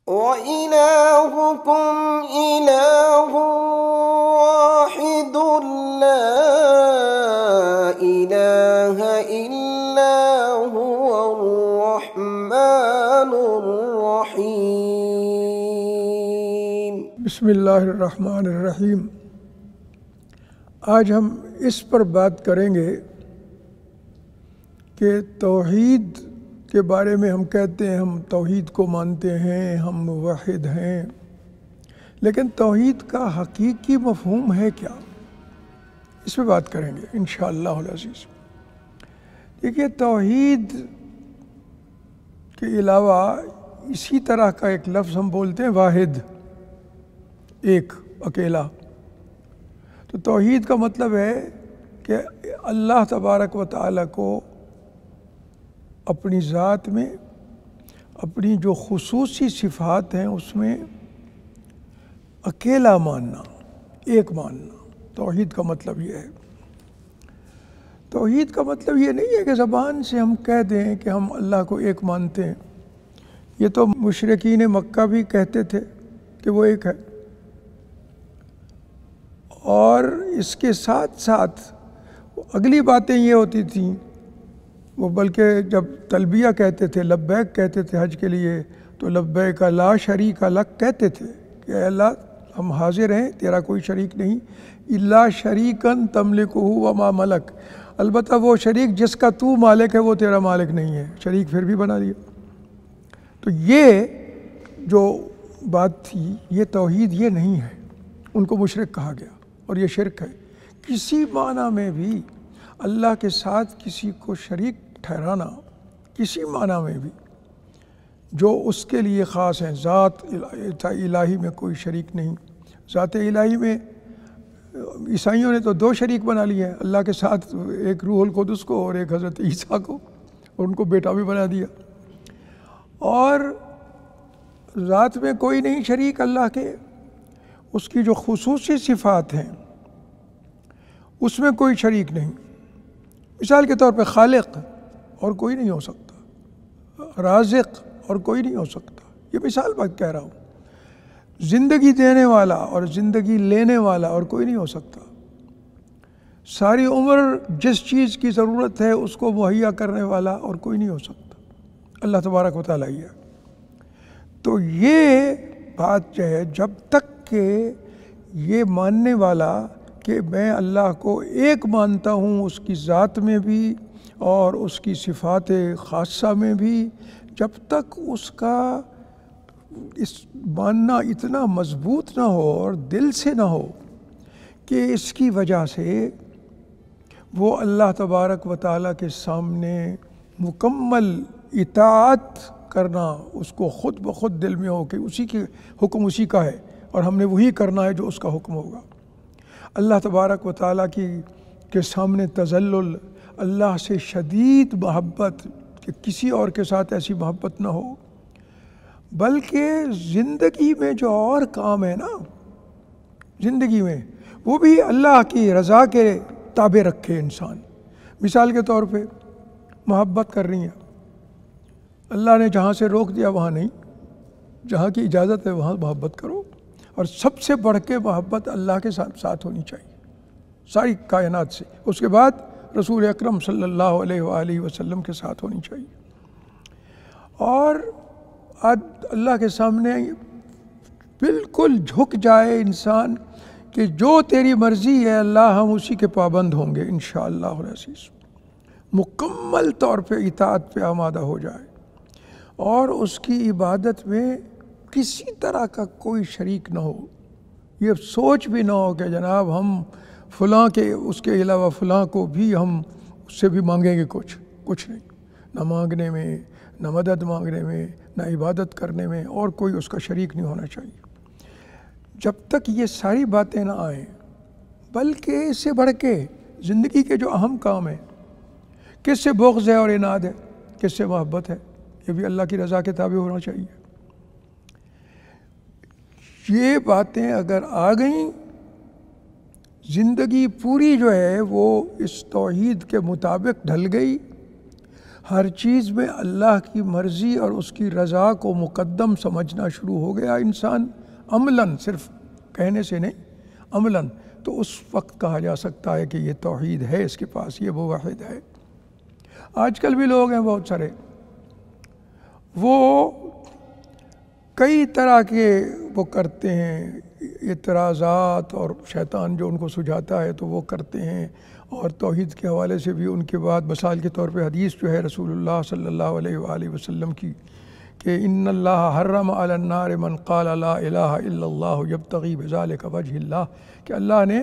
وَإِلَٰهُكُمْ إِلَٰهٌ وَاحِدٌ لَّا إِلَٰهَ إِلَّا هُوَ الرَّحْمَٰنُ الرَّحِيمُ۔ بسم اللہ الرحمن الرحیم۔ آج ہم اس پر بات کریں گے کہ توحید کے بارے میں ہم کہتے ہیں ہم توحید کو مانتے ہیں، ہم موحد ہیں، لیکن توحید کا حقیقی مفہوم ہے کیا؟ اس پہ بات کریں گے انشاءاللہ العزیز۔ دیکھیے، توحید کے علاوہ اسی طرح کا ایک لفظ ہم بولتے ہیں واحد، ایک، اکیلا۔ تو توحید کا مطلب ہے کہ اللہ تبارک و تعالیٰ کو اپنی ذات میں، اپنی جو خصوصی صفات ہیں اس میں اکیلا ماننا، ایک ماننا۔ توحید کا مطلب یہ ہے۔ توحید کا مطلب یہ نہیں ہے کہ زبان سے ہم کہہ دیں کہ ہم اللہ کو ایک مانتے ہیں۔ یہ تو مشرکین مکہ بھی کہتے تھے کہ وہ ایک ہے، اور اس کے ساتھ ساتھ اگلی باتیں یہ ہوتی تھیں، وہ بلکہ جب تلبیہ کہتے تھے، لبیک کہتے تھے حج کے لیے، تو لبیک لا شریک لک کہتے تھے کہ اے اللہ ہم حاضر ہیں، تیرا کوئی شریک نہیں، الا شریکن تملکہ وما ملک، البتہ وہ شریک جس کا تو مالک ہے وہ تیرا مالک نہیں ہے، شریک پھر بھی بنا دیا۔ تو یہ جو بات تھی، یہ توحید یہ نہیں ہے، ان کو مشرک کہا گیا، اور یہ شرک ہے۔ کسی معنی میں بھی اللہ کے ساتھ کسی کو شریک ٹھہرانا، کسی معنی میں بھی جو اس کے لیے خاص ہیں، ذات الہی میں کوئی شریک نہیں۔ ذات الہی میں عیسائیوں نے تو دو شریک بنا لیے ہیں، اللہ کے ساتھ ایک روح القدس کو اور ایک حضرت عیسیٰ کو، اور ان کو بیٹا بھی بنا دیا۔ اور ذات میں کوئی نہیں شریک اللہ کے، اس کی جو خصوصی صفات ہیں اس میں کوئی شریک نہیں۔ مثال کے طور پہ خالق اور کوئی نہیں ہو سکتا، رازق اور کوئی نہیں ہو سکتا، یہ مثال بات کہہ رہا ہوں۔ زندگی دینے والا اور زندگی لینے والا اور کوئی نہیں ہو سکتا۔ ساری عمر جس چیز کی ضرورت ہے اس کو مہیا کرنے والا اور کوئی نہیں ہو سکتا، اللہ تبارک و تعالیٰ ہی ہے۔ تو یہ بات جو ہے، جب تک کہ یہ ماننے والا کہ میں اللہ کو ایک مانتا ہوں، اس کی ذات میں بھی اور اس کی صفات خاصہ میں بھی، جب تک اس کا اس ماننا اتنا مضبوط نہ ہو اور دل سے نہ ہو کہ اس کی وجہ سے وہ اللہ تبارک و تعالیٰ کے سامنے مکمل اطاعت کرنا، اس کو خود بخود دل میں ہو کہ اسی کے حکم اسی کا ہے اور ہم نے وہی کرنا ہے جو اس کا حکم ہوگا۔ اللہ تبارک و تعالیٰ کے سامنے تذلل، اللہ سے شدید محبت کہ کسی اور کے ساتھ ایسی محبت نہ ہو، بلکہ زندگی میں جو اور کام ہے نا، زندگی میں وہ بھی اللہ کی رضا کے تابع رکھے انسان۔ مثال کے طور پہ محبت کرنی ہے، اللہ نے جہاں سے روک دیا وہاں نہیں، جہاں کی اجازت ہے وہاں محبت کرو، اور سب سے بڑھ کے محبت اللہ کے ساتھ ہونی چاہیے، ساری کائنات سے، اس کے بعد رسول اکرم صلی اللہ علیہ وآلہ وسلم کے ساتھ ہونی چاہیے۔ اور اللہ کے سامنے بالکل جھک جائے انسان کہ جو تیری مرضی ہے اللہ ہم اسی کے پابند ہوں گے انشاءاللہ العزیز، مکمل طور پہ اطاعت پہ آمادہ ہو جائے، اور اس کی عبادت میں کسی طرح کا کوئی شریک نہ ہو۔ یہ سوچ بھی نہ ہو کہ جناب ہم فلاں کے، اس کے علاوہ فلاں کو بھی ہم اس سے بھی مانگیں گے، کچھ نہیں، نہ مانگنے میں، نہ مدد مانگنے میں، نہ عبادت کرنے میں، اور کوئی اس کا شریک نہیں ہونا چاہیے۔ جب تک یہ ساری باتیں نہ آئیں، بلکہ اس سے بڑھ کے زندگی کے جو اہم کام ہیں، کس سے بغض ہے اور عناد ہے، کس سے محبت ہے، یہ بھی اللہ کی رضا کے تابع ہونا چاہیے۔ یہ باتیں اگر آ گئیں، زندگی پوری جو ہے وہ اس توحید کے مطابق ڈھل گئی، ہر چیز میں اللہ کی مرضی اور اس کی رضا کو مقدم سمجھنا شروع ہو گیا انسان عملاً، صرف کہنے سے نہیں، عملاً، تو اس وقت کہا جا سکتا ہے کہ یہ توحید ہے اس کے پاس، یہ موحد ہے۔ آج کل بھی لوگ ہیں بہت سارے، وہ کئی طرح کے وہ کرتے ہیں اعتراضات، اور شیطان جو ان کو سجھاتا ہے تو وہ کرتے ہیں، اور توحید کے حوالے سے بھی ان کے بعد مثال کے طور پہ حدیث جو ہے رسول اللہ صلی اللہ علیہ وآلہ وسلم کی کہ ان اللہ حرم علی النار من قال لا الہ الا اللہ یبتغی بذلک وجہ اللہ، کہ اللہ نے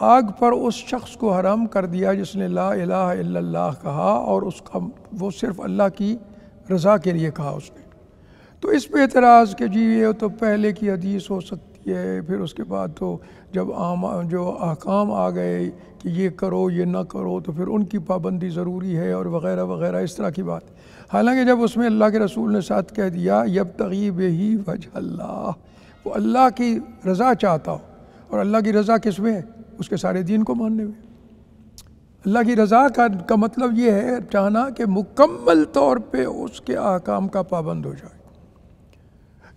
آگ پر اس شخص کو حرام کر دیا جس نے لا الہ الا اللہ کہا، اور اس کا وہ صرف اللہ کی رضا کے لیے کہا اس نے۔ تو اس پہ اعتراض کہ جی یہ تو پہلے کی حدیث ہو سکتی ہے، پھر اس کے بعد تو جب جو احکام آ گئے کہ یہ کرو یہ نہ کرو تو پھر ان کی پابندی ضروری ہے، اور وغیرہ وغیرہ اس طرح کی بات۔ حالانکہ جب اس میں اللہ کے رسول نے ساتھ کہہ دیا یبتغی بہ وجہ اللہ، وہ اللہ کی رضا چاہتا ہو، اور اللہ کی رضا کس میں ہے؟ اس کے سارے دین کو ماننے میں۔ اللہ کی رضا کا مطلب یہ ہے چاہنا کہ مکمل طور پہ اس کے احکام کا پابند ہو جائے،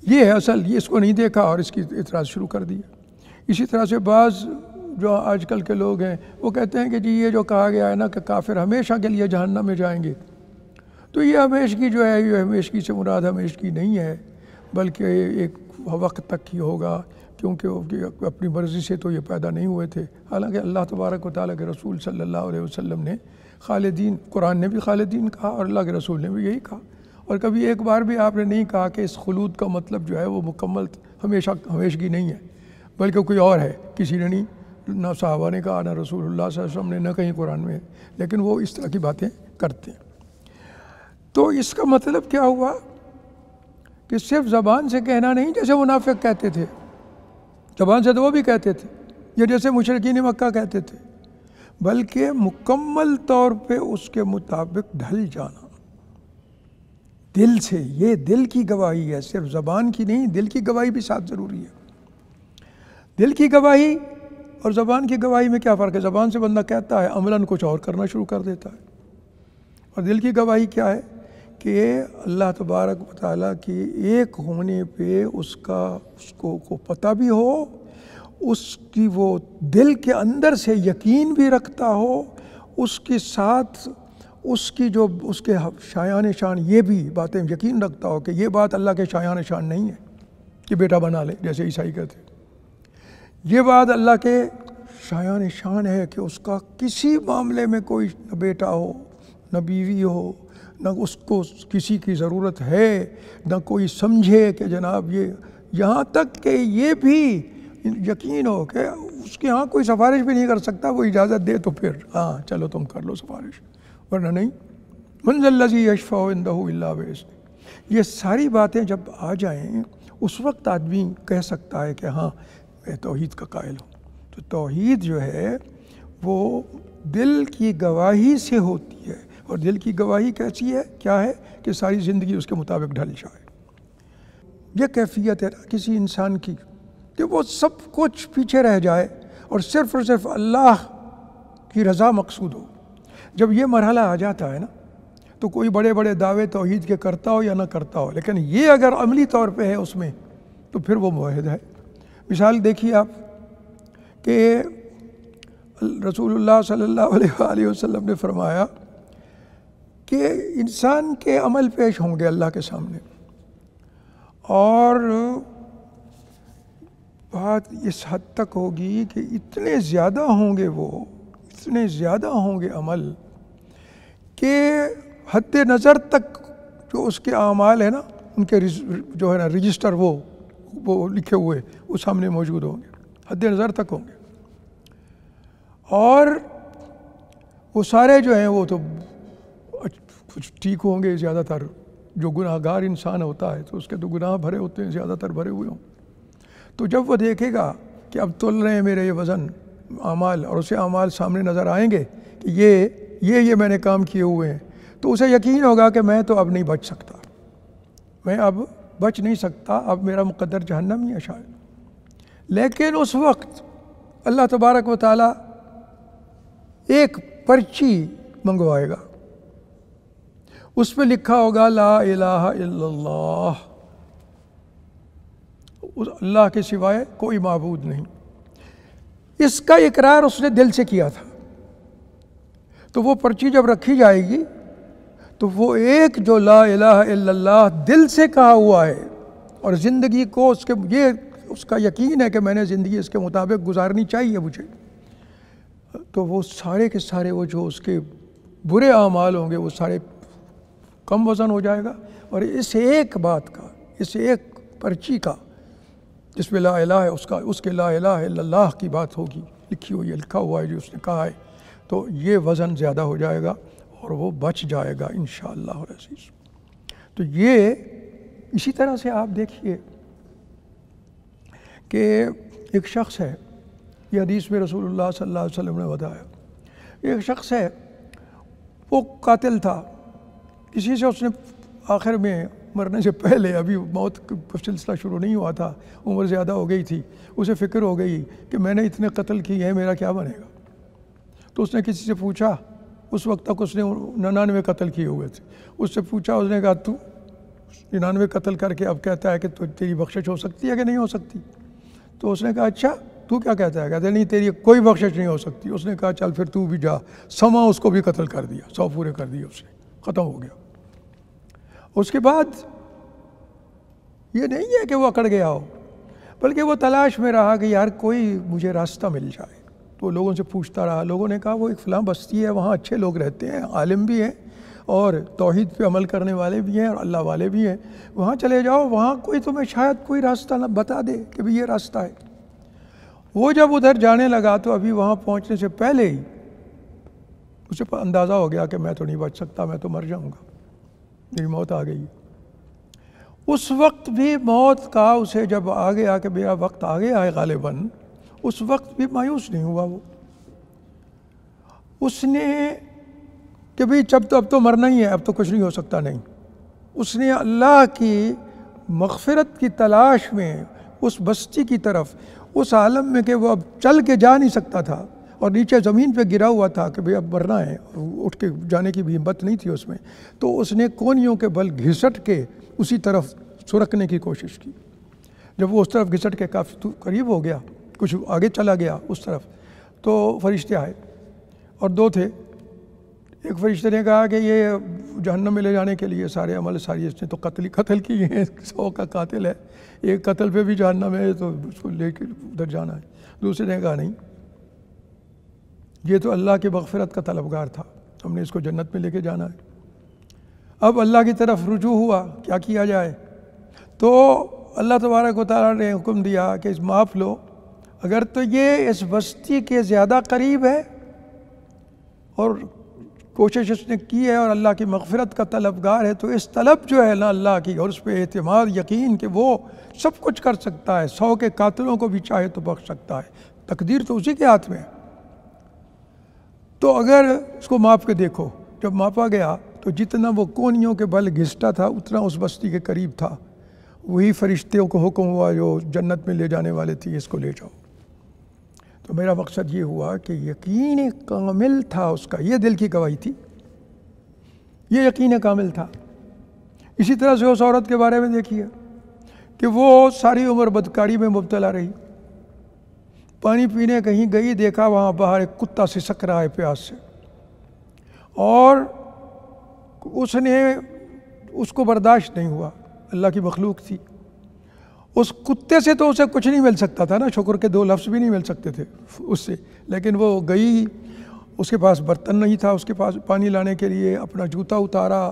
یہ ہے اصل۔ یہ اس کو نہیں دیکھا اور اس کی اعتراض شروع کر دیا۔ اسی طرح سے بعض جو آج کل کے لوگ ہیں وہ کہتے ہیں کہ جی یہ جو کہا گیا ہے نا کہ کافر ہمیشہ کے لیے جہنم میں جائیں گے، تو یہ ہمیشگی جو ہے یہ ہمیشگی سے مراد ہمیشگی نہیں ہے، بلکہ ایک وقت تک ہی ہوگا، کیونکہ اپنی مرضی سے تو یہ پیدا نہیں ہوئے تھے۔ حالانکہ اللہ تبارک و تعالیٰ کے رسول صلی اللہ علیہ وسلم نے خالدین، قرآن نے بھی خالدین کہا اور اللہ کے رسول نے بھی یہی کہا، اور کبھی ایک بار بھی آپ نے نہیں کہا کہ اس خلود کا مطلب جو ہے وہ مکمل ہمیشگی نہیں ہے، بلکہ کوئی اور ہے۔ کسی نے نہیں، نہ صحابہ نے کہا، نہ رسول اللہ صلی اللہ علیہ وسلم نے، نہ کہیں قرآن میں ہے، لیکن وہ اس طرح کی باتیں کرتے ہیں۔ تو اس کا مطلب کیا ہوا کہ صرف زبان سے کہنا نہیں، جیسے منافق کہتے تھے، زبان سے تو وہ بھی کہتے تھے، یا جیسے مشرکین مکہ کہتے تھے، بلکہ مکمل طور پہ اس کے مطابق ڈھل جانا دل سے۔ یہ دل کی گواہی ہے، صرف زبان کی نہیں، دل کی گواہی بھی ساتھ ضروری ہے۔ دل کی گواہی اور زبان کی گواہی میں کیا فرق ہے؟ زبان سے بندہ کہتا ہے، عملاً کچھ اور کرنا شروع کر دیتا ہے۔ اور دل کی گواہی کیا ہے؟ کہ اللہ تبارک و تعالیٰ کی ایک ہونے پہ اس کو پتہ بھی ہو، اس کی وہ دل کے اندر سے یقین بھی رکھتا ہو، اس کے ساتھ اس کی جو اس کے شایان شان یہ بھی باتیں یقین رکھتا ہو کہ یہ بات اللہ کے شایان شان نہیں ہے کہ بیٹا بنا لے، جیسے عیسائی کہتے ہیں۔ یہ بات اللہ کے شایان شان ہے کہ اس کا کسی معاملے میں کوئی نہ بیٹا ہو، نہ بیوی ہو، نہ اس کو کسی کی ضرورت ہے، نہ کوئی سمجھے کہ جناب یہ، یہاں تک کہ یہ بھی یقین ہو کہ اس کے ہاں کوئی سفارش بھی نہیں کر سکتا، وہ اجازت دے تو پھر ہاں چلو تم کر لو سفارش، ورنہ نہیں۔ من ذا الذی یشفع عندہ الا بإذنہ۔ یہ ساری باتیں جب آ جائیں اس وقت آدمی کہہ سکتا ہے کہ ہاں میں توحید کا قائل ہوں۔ تو توحید جو ہے وہ دل کی گواہی سے ہوتی ہے، اور دل کی گواہی کیسی ہے؟ کیا ہے؟ کہ ساری زندگی اس کے مطابق ڈھل جائے۔ یہ کیفیت ہے کسی انسان کی کہ وہ سب کچھ پیچھے رہ جائے اور صرف اللہ کی رضا مقصود ہو۔ جب یہ مرحلہ آ جاتا ہے نا، تو کوئی بڑے بڑے دعوے توحید کے کرتا ہو یا نہ کرتا ہو، لیکن یہ اگر عملی طور پہ ہے اس میں، تو پھر وہ موحد ہے۔ مثال دیکھیے آپ کہ رسول اللہ صلی اللہ علیہ وآلہ وسلم نے فرمایا کہ انسان کے عمل پیش ہوں گے اللہ کے سامنے، اور بات اس حد تک ہوگی کہ اتنے زیادہ ہوں گے، وہ اتنے زیادہ ہوں گے عمل کہ حد نظر تک جو اس کے اعمال ہیں نا، ان کے جو ہے نا رجسٹر وہ لکھے ہوئے وہ سامنے موجود ہوں گے، حد نظر تک ہوں گے، اور وہ سارے جو ہیں وہ تو کچھ ٹھیک ہوں گے، زیادہ تر جو گناہ گار انسان ہوتا ہے تو اس کے تو گناہ بھرے ہوتے ہیں، زیادہ تر بھرے ہوئے ہوں۔ تو جب وہ دیکھے گا کہ اب تول رہے ہیں میرے یہ وزن اعمال، اور اسے اعمال سامنے نظر آئیں گے کہ یہ میں نے کام کیے ہوئے ہیں، تو اسے یقین ہوگا کہ میں تو اب نہیں بچ سکتا، میں اب بچ نہیں سکتا، اب میرا مقدر جہنم ہی ہے شاید۔ لیکن اس وقت اللہ تبارک و تعالیٰ ایک پرچی منگوائے گا اس پہ لکھا ہوگا لا الہ الا اللہ، اللہ کے سوائے کوئی معبود نہیں۔ اس کا اقرار اس نے دل سے کیا تھا، تو وہ پرچی جب رکھی جائے گی تو وہ ایک جو لا الہ الا اللہ دل سے کہا ہوا ہے اور زندگی کو اس کا یقین ہے کہ میں نے زندگی اس کے مطابق گزارنی چاہیے مجھے، تو وہ سارے کے سارے وہ جو اس کے برے اعمال ہوں گے وہ سارے کم وزن ہو جائے گا، اور اس ایک بات کا، اس ایک پرچی کا جس میں لا الہ ہے اس کے لا الہ الا اللہ کی بات ہوگی، لکھی ہوئی ہے، لکھا ہوا ہے جو اس نے کہا ہے، تو یہ وزن زیادہ ہو جائے گا اور وہ بچ جائے گا انشاءاللہ العزیز۔ تو یہ اسی طرح سے آپ دیکھیے کہ ایک شخص ہے، یہ حدیث میں رسول اللہ صلی اللہ علیہ وسلم نے بتایا، ایک شخص ہے وہ قاتل تھا، کسی سے اس نے آخر میں مرنے سے پہلے، ابھی موت کا سلسلہ شروع نہیں ہوا تھا، عمر زیادہ ہو گئی تھی، اسے فکر ہو گئی کہ میں نے اتنے قتل کیے ہیں، میرا کیا بنے گا؟ تو اس نے کسی سے پوچھا، اس وقت تک اس نے 99 قتل کیے ہوئے تھے، اس سے پوچھا، اس نے کہا تو 99 قتل کر کے اب کہتا ہے کہ تیری بخشش ہو سکتی ہے کہ نہیں ہو سکتی؟ تو اس نے کہا اچھا تو کیا کہتا ہے؟ کہتا ہے نہیں تیری کوئی بخشش نہیں ہو سکتی۔ اس نے کہا چل پھر تو بھی جا، سما اس کو بھی قتل کر دیا، 100 پورے کر دیے، اس نے ختم ہو گیا۔ اس کے بعد یہ نہیں ہے کہ وہ اکڑ گیا ہو، بلکہ وہ تلاش میں رہا کہ یار کوئی مجھے راستہ مل جائے، تو لوگوں سے پوچھتا رہا، لوگوں نے کہا وہ ایک فلاں بستی ہے، وہاں اچھے لوگ رہتے ہیں، عالم بھی ہیں اور توحید پہ عمل کرنے والے بھی ہیں اور اللہ والے بھی ہیں، وہاں چلے جاؤ، وہاں کوئی تمہیں شاید کوئی راستہ نہ بتا دے کہ بھی یہ راستہ ہے۔ وہ جب ادھر جانے لگا تو ابھی وہاں پہنچنے سے پہلے ہی اسے اندازہ ہو گیا کہ میں تو نہیں بچ سکتا، میں تو مر جاؤں گا، میری موت آ گئی۔ اس وقت بھی موت کا اسے جب آ گیا کہ میرا وقت آ گیا ہے غالباً، اس وقت بھی مایوس نہیں ہوا وہ، اس نے کہ بھئی اب تو مرنا ہی ہے، اب تو کچھ نہیں ہو سکتا، نہیں، اس نے اللہ کی مغفرت کی تلاش میں اس بستی کی طرف، اس عالم میں کہ وہ اب چل کے جا نہیں سکتا تھا اور نیچے زمین پہ گرا ہوا تھا کہ بھئی اب مرنا ہے، اٹھ کے جانے کی بھی ہمت نہیں تھی اس میں، تو اس نے کونیوں کے بل گھسٹ کے اسی طرف سرکنے کی کوشش کی۔ جب وہ اس طرف گھسٹ کے کافی قریب ہو گیا، کچھ آگے چلا گیا اس طرف، تو فرشتے آئے اور 2 تھے۔ ایک فرشتے نے کہا کہ یہ جہنم میں لے جانے کے لیے سارے عمل ساری اس نے تو قتل کیے ہیں، 100 کا قاتل ہے، ایک قتل پہ بھی جہنم ہے تو اس کو لے کے ادھر جانا ہے۔ دوسرے نے کہا نہیں، یہ تو اللہ کی مغفرت کا طلبگار تھا، ہم نے اس کو جنت میں لے کے جانا ہے۔ اب اللہ کی طرف رجوع ہوا، کیا کیا جائے؟ تو اللہ تبارک و تعالیٰ نے حکم دیا کہ اس معاف لو، اگر تو یہ اس بستی کے زیادہ قریب ہے اور کوشش اس نے کی ہے اور اللہ کی مغفرت کا طلبگار ہے، تو اس طلب جو ہے نا اللہ کی اور اس پہ اعتماد یقین کہ وہ سب کچھ کر سکتا ہے، 100 کے قاتلوں کو بھی چاہے تو بخش سکتا ہے، تقدیر تو اسی کے ہاتھ میں ہے، تو اگر اس کو ماپ کے دیکھو، جب ماپا گیا تو جتنا وہ کونیوں کے بل گھسٹا تھا اتنا اس بستی کے قریب تھا، وہی فرشتوں کو حکم ہوا جو جنت میں لے جانے والے تھے، اس کو لے جاؤ۔ تو میرا مقصد یہ ہوا کہ یقین کامل تھا اس کا، یہ دل کی گواہی تھی، یہ یقین کامل تھا۔ اسی طرح سے اس عورت کے بارے میں دیکھیے کہ وہ ساری عمر بدکاری میں مبتلا رہی، پانی پینے کہیں گئی، دیکھا وہاں باہر ایک کتا سسک رہا ہے پیاس سے، اور اس کو برداشت نہیں ہوا، اللہ کی مخلوق تھی، اس کتے سے تو اسے کچھ نہیں مل سکتا تھا نا، شکر کے 2 لفظ بھی نہیں مل سکتے تھے اس سے، لیکن وہ گئی، اس کے پاس برتن نہیں تھا، اس کے پاس پانی لانے کے لیے اپنا جوتا اتارا،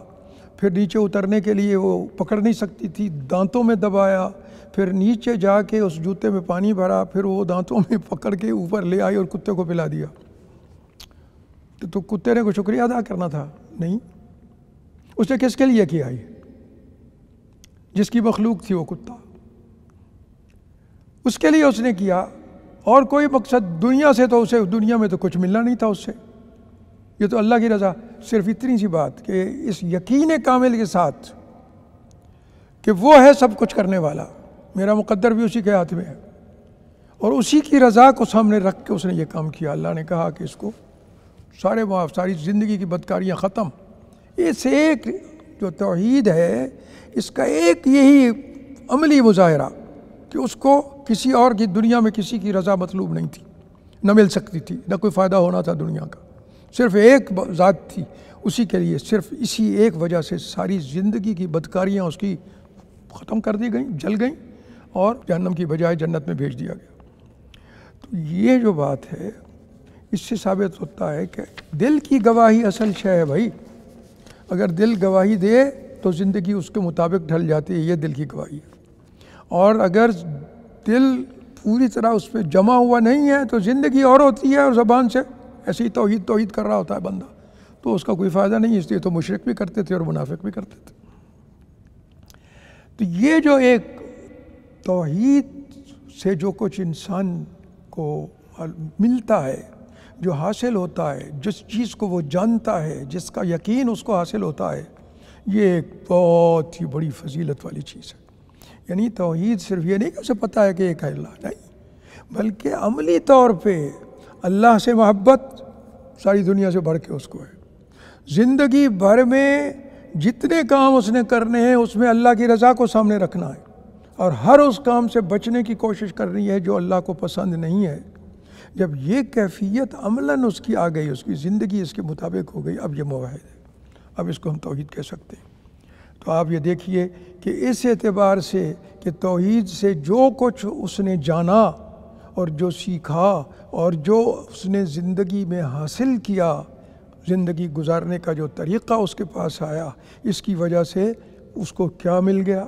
پھر نیچے اترنے کے لیے وہ پکڑ نہیں سکتی تھی، دانتوں میں دبایا، پھر نیچے جا کے اس جوتے میں پانی بھرا، پھر وہ دانتوں میں پکڑ کے اوپر لے آئی اور کتے کو پلا دیا۔ تو کتے نے کو شکریہ ادا کرنا تھا؟ نہیں، اس نے کس کے لیے کیا یہ؟ جس کی مخلوق تھی وہ کتا، اس کے لیے اس نے کیا، اور کوئی مقصد دنیا سے تو اسے دنیا میں تو کچھ ملنا نہیں تھا اس سے، یہ تو اللہ کی رضا۔ صرف اتنی سی بات کہ اس یقین کامل کے ساتھ کہ وہ ہے سب کچھ کرنے والا، میرا مقدر بھی اسی کے ہاتھ میں ہے، اور اسی کی رضا کو سامنے رکھ کے اس نے یہ کام کیا۔ اللہ نے کہا کہ اس کو سارے معاف، ساری زندگی کی بدکاریاں ختم، اس ایک جو توحید ہے اس کا ایک یہی عملی مظاہرہ کہ اس کو کسی اور کی دنیا میں کسی کی رضا مطلوب نہیں تھی، نہ مل سکتی تھی، نہ کوئی فائدہ ہونا تھا دنیا کا، صرف ایک ذات تھی، اسی کے لیے صرف اسی ایک وجہ سے ساری زندگی کی بدکاریاں اس کی ختم کر دی گئیں، جل گئیں اور جہنم کی بجائے جنت میں بھیج دیا گیا۔ تو یہ جو بات ہے اس سے ثابت ہوتا ہے کہ دل کی گواہی اصل شے ہے بھائی، اگر دل گواہی دے تو زندگی اس کے مطابق ڈھل جاتی ہے، یہ دل کی گواہی ہے۔ اور اگر دل پوری طرح اس پہ جمع ہوا نہیں ہے تو زندگی اور ہوتی ہے، اور زبان سے ایسے ہی توحید توحید کر رہا ہوتا ہے بندہ، تو اس کا کوئی فائدہ نہیں، اس لیے تو مشرک بھی کرتے تھے اور منافق بھی کرتے تھے۔ تو یہ جو ایک توحید سے جو کچھ انسان کو ملتا ہے، جو حاصل ہوتا ہے، جس چیز کو وہ جانتا ہے، جس کا یقین اس کو حاصل ہوتا ہے، یہ ایک بہت ہی بڑی فضیلت والی چیز ہے۔ یعنی توحید صرف یہ نہیں کہ اسے پتہ ہے کہ ایک ہے اللہ، نہیں، بلکہ عملی طور پہ اللہ سے محبت ساری دنیا سے بڑھ کے اس کو ہے۔ زندگی بھر میں جتنے کام اس نے کرنے ہیں اس میں اللہ کی رضا کو سامنے رکھنا ہے، اور ہر اس کام سے بچنے کی کوشش کرنی ہے جو اللہ کو پسند نہیں ہے۔ جب یہ کیفیت عملاً اس کی آ گئی، اس کی زندگی اس کے مطابق ہو گئی، اب یہ موحد ہے، اب اس کو ہم توحید کہہ سکتے ہیں۔ تو آپ یہ دیکھیے کہ اس اعتبار سے کہ توحید سے جو کچھ اس نے جانا اور جو سیکھا اور جو اس نے زندگی میں حاصل کیا، زندگی گزارنے کا جو طریقہ اس کے پاس آیا، اس کی وجہ سے اس کو کیا مل گیا؟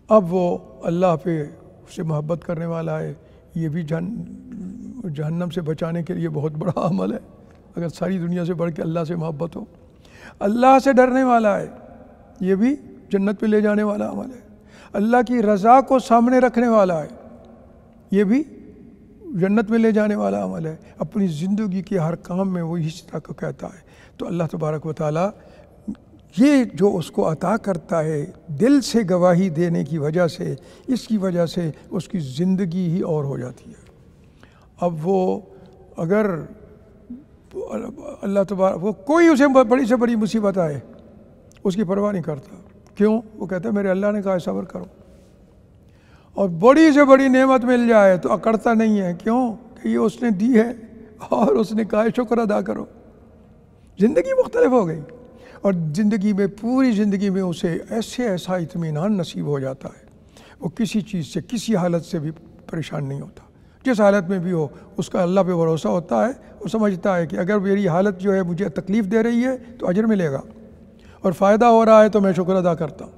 اب وہ اللہ پہ سے محبت کرنے والا ہے۔ یہ بھی جہنم سے بچانے کے لیے بہت بڑا عمل ہے، اگر ساری دنیا سے بڑھ کے اللہ سے محبت ہو۔ اللہ سے ڈرنے والا ہے، یہ بھی جنت پہ لے جانے والا عمل ہے۔ اللہ کی رضا کو سامنے رکھنے والا ہے، یہ بھی جنت میں لے جانے والا عمل ہے۔ اپنی زندگی کے ہر کام میں وہ اسی طرح کو کہتا ہے۔ تو اللہ تبارک و تعالیٰ یہ جو اس کو عطا کرتا ہے دل سے گواہی دینے کی وجہ سے، اس کی وجہ سے اس کی زندگی ہی اور ہو جاتی ہے۔ اب وہ اگر اللہ تبارک وہ کوئی اسے بڑی سے بڑی مصیبت آئے اس کی پرواہ نہیں کرتا، کیوں؟ وہ کہتا ہے میرے اللہ نے کہا صبر کرو۔ اور بڑی سے بڑی نعمت مل جائے تو اکڑتا نہیں ہے، کیوں؟ کہ یہ اس نے دی ہے اور اس نے کہا شکر ادا کرو۔ زندگی مختلف ہو گئی، اور زندگی میں پوری زندگی میں اسے ایسا اطمینان نصیب ہو جاتا ہے، وہ کسی چیز سے کسی حالت سے بھی پریشان نہیں ہوتا، جس حالت میں بھی ہو اس کا اللہ پہ بھروسہ ہوتا ہے۔ وہ سمجھتا ہے کہ اگر میری حالت جو ہے مجھے تکلیف دے رہی ہے تو اجر ملے گا، اور فائدہ ہو رہا ہے تو میں شکر ادا کرتا ہوں۔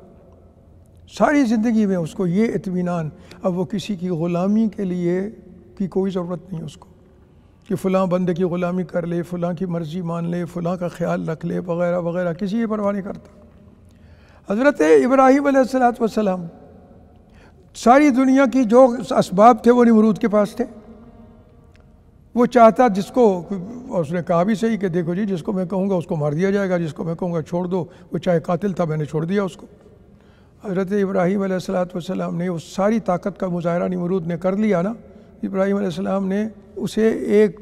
ساری زندگی میں اس کو یہ اطمینان، اب وہ کسی کی غلامی کے لیے کی کوئی ضرورت نہیں اس کو، کہ فلاں بندے کی غلامی کر لے، فلاں کی مرضی مان لے، فلاں کا خیال رکھ لے، وغیرہ وغیرہ، کسی کی پرواہ نہیں کرتا۔ حضرت ابراہیم علیہ السلام ساری دنیا کی جو اسباب تھے وہ نمرود کے پاس تھے۔ وہ چاہتا جس کو، اس نے کہا بھی صحیح کہ دیکھو جی جس کو میں کہوں گا اس کو مار دیا جائے گا، جس کو میں کہوں گا چھوڑ دو، وہ چاہے قاتل تھا میں نے چھوڑ دیا اس کو۔ حضرت ابراہیم علیہ السلام نے اس ساری طاقت کا مظاہرہ نمرود نے کر لیا نا، ابراہیم علیہ السلام نے اسے ایک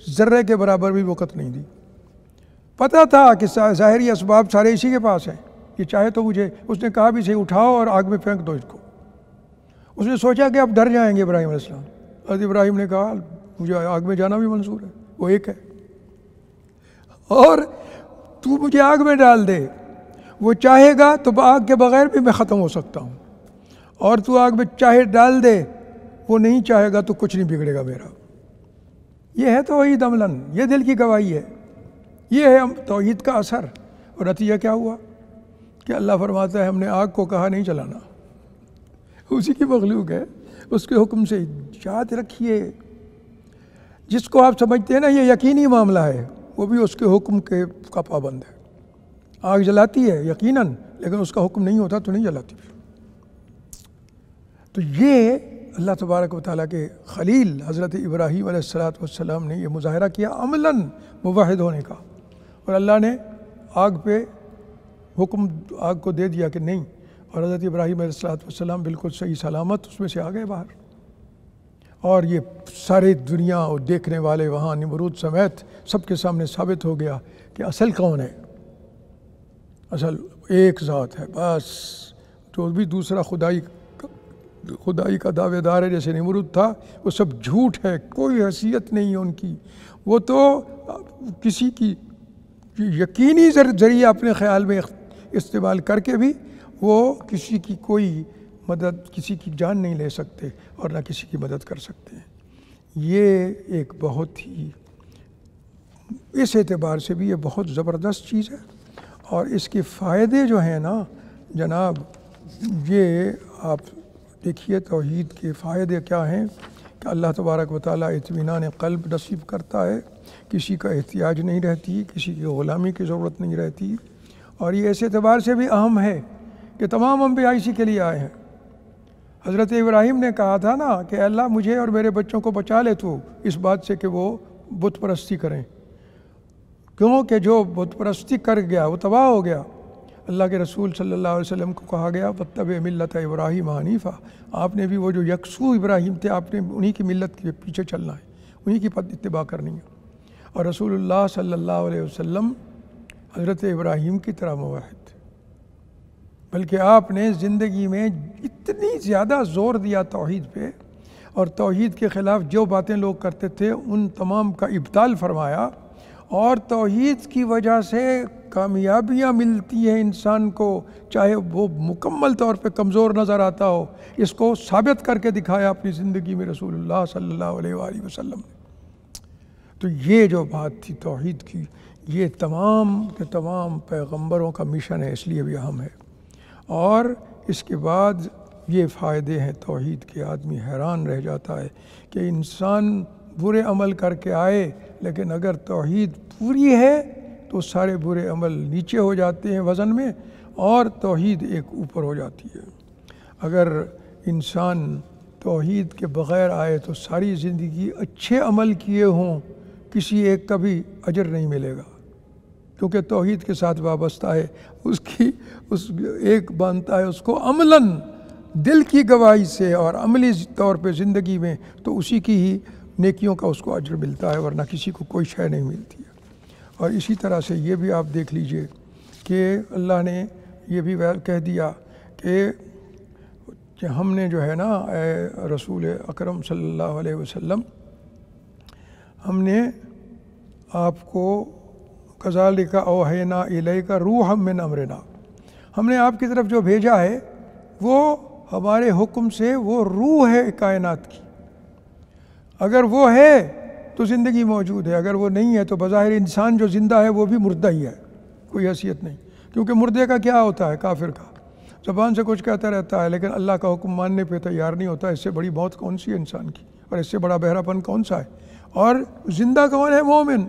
ذرے کے برابر بھی وقت نہیں دی۔ پتہ تھا کہ ظاہری اسباب سارے اسی کے پاس ہیں، یہ چاہے تو مجھے، اس نے کہا بھی صحیح اٹھاؤ اور آگ میں پھینک دو اس کو۔ اس نے سوچا کہ اب ڈر جائیں گے ابراہیم علیہ السلام۔ حضرت ابراہیم نے کہا مجھے آگ میں جانا بھی منظور ہے، وہ ایک ہے، اور تو مجھے آگ میں ڈال دے، وہ چاہے گا تو آگ کے بغیر بھی میں ختم ہو سکتا ہوں، اور تو آگ میں چاہے ڈال دے، وہ نہیں چاہے گا تو کچھ نہیں بگڑے گا میرا۔ یہ ہے توحید عملاً، یہ دل کی گواہی ہے، یہ ہے توحید کا اثر۔ اور نتیجہ کیا ہوا کہ اللہ فرماتا ہے ہم نے آگ کو کہا نہیں جلانا، اسی کی مخلوق ہے، اس کے حکم سے۔ یاد رکھیے جس کو آپ سمجھتے ہیں نا یہ یقینی معاملہ ہے، وہ بھی اس کے حکم کا پابند ہے۔ آگ جلاتی ہے یقیناً، لیکن اس کا حکم نہیں ہوتا تو نہیں جلاتی۔ تو یہ اللہ تبارک و تعالیٰ کے خلیل حضرت ابراہیم علیہ السلام نے یہ مظاہرہ کیا عملاً موحد ہونے کا، اور اللہ نے آگ پہ حکم آگ کو دے دیا کہ نہیں، اور حضرت ابراہیم علیہ السلام بالکل صحیح سلامت اس میں سے آ گئے باہر۔ اور یہ سارے دنیا اور دیکھنے والے وہاں نمرود سمیت سب کے سامنے ثابت ہو گیا کہ اصل کون ہے، اصل ایک ذات ہے بس. جو بھی دوسرا خدائی کا دعوے دار ہے جیسے نمرود تھا، وہ سب جھوٹ ہے، کوئی حیثیت نہیں ہے ان کی. وہ تو کسی کی یقینی ذریعہ اپنے خیال میں استعمال کر کے بھی وہ کسی کی کوئی مدد، کسی کی جان نہیں لے سکتے اور نہ کسی کی مدد کر سکتے ہیں. یہ ایک بہت ہی، اس اعتبار سے بھی یہ بہت زبردست چیز ہے. اور اس کے فائدے جو ہیں نا جناب، یہ آپ دیکھیے توحید کے فائدے کیا ہیں کہ اللہ تبارک و تعالیٰ اطمینان قلب نصیب کرتا ہے، کسی کا احتیاج نہیں رہتی، کسی کی غلامی کی ضرورت نہیں رہتی. اور یہ اس اعتبار سے بھی اہم ہے کہ تمام انبیاء اسی کے لیے آئے ہیں. حضرت ابراہیم نے کہا تھا نا کہ اللہ مجھے اور میرے بچوں کو بچا لے تو اس بات سے کہ وہ بت پرستی کریں، کیونکہ جو بت پرستی کر گیا وہ تباہ ہو گیا. اللہ کے رسول صلی اللہ علیہ وسلم کو کہا گیا واتبع ملت ابراہیم حنیفا، آپ نے بھی وہ جو یکسو ابراہیم تھے آپ نے انہی کی ملت کے پیچھے چلنا ہے، انہی کی اتباع کرنی ہے. اور رسول اللہ صلی اللہ علیہ وسلم حضرت ابراہیم کی طرح موحد تھے، بلکہ آپ نے زندگی میں اتنی زیادہ زور دیا توحید پہ، اور توحید کے خلاف جو باتیں لوگ کرتے تھے ان تمام کا ابطال فرمایا. اور توحید کی وجہ سے کامیابیاں ملتی ہیں انسان کو، چاہے وہ مکمل طور پہ کمزور نظر آتا ہو، اس کو ثابت کر کے دکھایا اپنی زندگی میں رسول اللہ صلی اللہ علیہ وآلہ وسلم نے. تو یہ جو بات تھی توحید کی، یہ تمام کے تمام پیغمبروں کا مشن ہے، اس لیے بھی اہم ہے. اور اس کے بعد یہ فائدے ہیں توحید کے. آدمی حیران رہ جاتا ہے کہ انسان برے عمل کر کے آئے، لیکن اگر توحید پوری ہے تو سارے برے عمل نیچے ہو جاتے ہیں وزن میں، اور توحید ایک اوپر ہو جاتی ہے. اگر انسان توحید کے بغیر آئے تو ساری زندگی اچھے عمل کیے ہوں، کسی ایک کا بھی اجر نہیں ملے گا، کیونکہ توحید کے ساتھ وابستہ ہے. اس ایک بنتا ہے اس کو عملاً دل کی گواہی سے اور عملی طور پہ زندگی میں، تو اسی کی ہی نیکیوں کا اس کو اجر ملتا ہے، ورنہ کسی کو کوئی شے نہیں ملتی ہے. اور اسی طرح سے یہ بھی آپ دیکھ لیجئے کہ اللہ نے یہ بھی کہہ دیا کہ ہم نے جو ہے نا اے رسول اکرم صلی اللہ علیہ وسلم، ہم نے آپ کو کذالک اوحینا الیک روحا من امرنا، ہم نے آپ کی طرف جو بھیجا ہے وہ ہمارے حکم سے، وہ روح ہے کائنات کی. اگر وہ ہے تو زندگی موجود ہے، اگر وہ نہیں ہے تو بظاہر انسان جو زندہ ہے وہ بھی مردہ ہی ہے، کوئی حیثیت نہیں. کیونکہ مردے کا کیا ہوتا ہے، کافر کا زبان سے کچھ کہتا رہتا ہے لیکن اللہ کا حکم ماننے پہ تیار نہیں ہوتا. اس سے بڑی موت کون سی ہے انسان کی، اور اس سے بڑا بہرا پن کون سا ہے. اور زندہ کون ہے، مومن،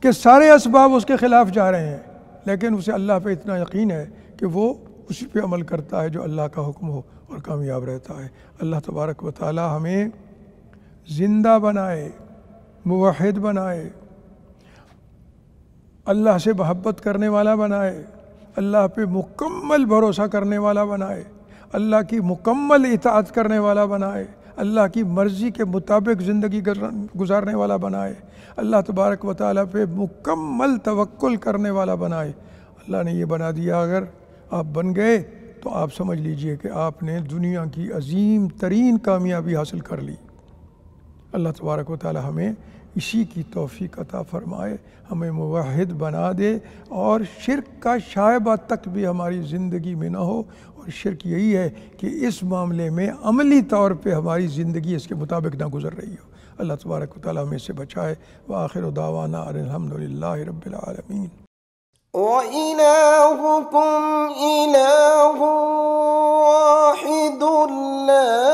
کہ سارے اسباب اس کے خلاف جا رہے ہیں لیکن اسے اللہ پہ اتنا یقین ہے کہ وہ اسی پہ عمل کرتا ہے جو اللہ کا حکم ہو اور کامیاب رہتا ہے. اللہ تبارک و تعالی ہمیں زندہ بنائے، موحد بنائے، اللہ سے محبت کرنے والا بنائے، اللہ پہ مکمل بھروسہ کرنے والا بنائے، اللہ کی مکمل اطاعت کرنے والا بنائے، اللہ کی مرضی کے مطابق زندگی گزارنے والا بنائے، اللہ تبارک و تعالیٰ پہ مکمل توکل کرنے والا بنائے. اللہ نے یہ بنا دیا. اگر آپ بن گئے تو آپ سمجھ لیجئے کہ آپ نے دنیا کی عظیم ترین کامیابی حاصل کر لی. اللہ تبارک و تعالی ہمیں اسی کی توفیق عطا فرمائے، ہمیں موحد بنا دے، اور شرک کا شائبہ تک بھی ہماری زندگی میں نہ ہو. اور شرک یہی ہے کہ اس معاملے میں عملی طور پہ ہماری زندگی اس کے مطابق نہ گزر رہی ہو. اللہ تبارک و تعالی ہمیں سے بچائے. وآخر دعوانا الحمدللہ رب العالمین. وَإِلَٰهُكُمْ إِلَٰهٌ وَاحِدٌ لَا